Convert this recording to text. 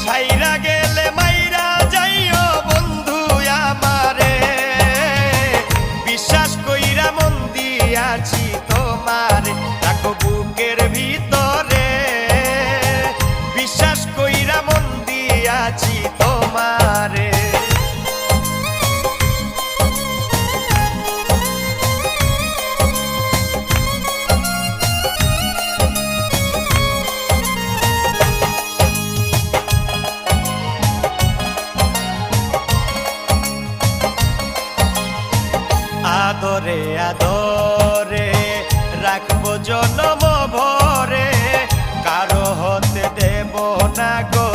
ছাইরা গেলে মাইরা যাইও বন্ধু আমারে, বিশ্বাস কইরা মন দিয়াছি তোমারে, রাখো বুকের ভিতরে, বিশ্বাস কইরা মন দিয়াছি তোমারে। আদরে আদরে রাখবো জনম ভরে, কারো হতে দেব না গো